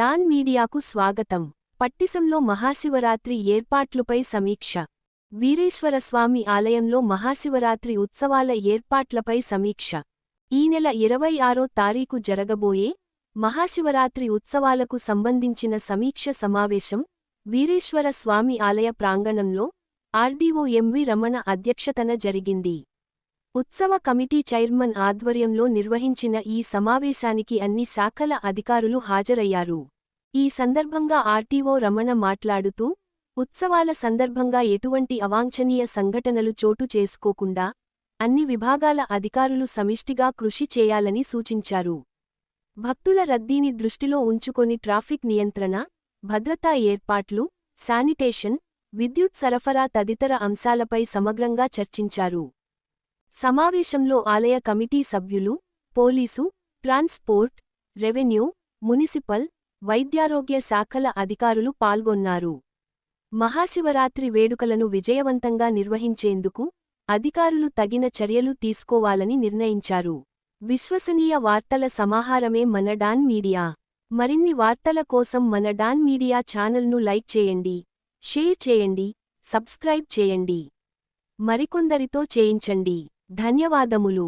Don మీడియాకు స్వాగతం. పట్టిసంలో మహాశివరాత్రి ఏర్పాట్లుపై సమీక్ష. వీరేశ్వరస్వామి ఆలయంలో మహాశివరాత్రి ఉత్సవాల ఏర్పాట్లపై సమీక్ష. ఈ నెల 26వ తారీఖు జరగబోయే మహాశివరాత్రి ఉత్సవాలకు సంబంధించిన సమీక్ష సమావేశం వీరేశ్వర స్వామి ఆలయ ప్రాంగణంలో ఆర్డీఓ ఎంవి రమణ అధ్యక్షతన జరిగింది. ఉత్సవ కమిటీ చైర్మన్ ఆధ్వర్యంలో నిర్వహించిన ఈ సమావేశానికి అన్ని శాఖల అధికారులు హాజరయ్యారు. ఈ సందర్భంగా ఆర్టీఓ రమణ మాట్లాడుతూ, ఉత్సవాల సందర్భంగా ఎటువంటి అవాంఛనీయ సంఘటనలు చోటు చేసుకోకుండా అన్ని విభాగాల అధికారులు సమిష్టిగా కృషి చేయాలని సూచించారు. భక్తుల రద్దీని దృష్టిలో ఉంచుకొని ట్రాఫిక్ నియంత్రణ, భద్రతా ఏర్పాట్లు, శానిటేషన్, విద్యుత్ సరఫరా తదితర అంశాలపై సమగ్రంగా చర్చించారు. సమావేశంలో ఆలయ కమిటీ సభ్యులు, పోలీసు, ట్రాన్స్పోర్ట్, రెవెన్యూ, మునిసిపల్, వైద్యారోగ్య శాఖల అధికారులు పాల్గొన్నారు. మహాశివరాత్రి వేడుకలను విజయవంతంగా నిర్వహించేందుకు అధికారులు తగిన చర్యలు తీసుకోవాలని నిర్ణయించారు. విశ్వసనీయ వార్తల సమాహారమే మన డాన్ మీడియా. మరిన్ని వార్తల కోసం మన డాన్ మీడియా ఛానల్ను లైక్ చేయండి, షేర్ చేయండి, సబ్స్క్రైబ్ చేయండి. మరికొందరితో చేయించండి. ధన్యవాదములు.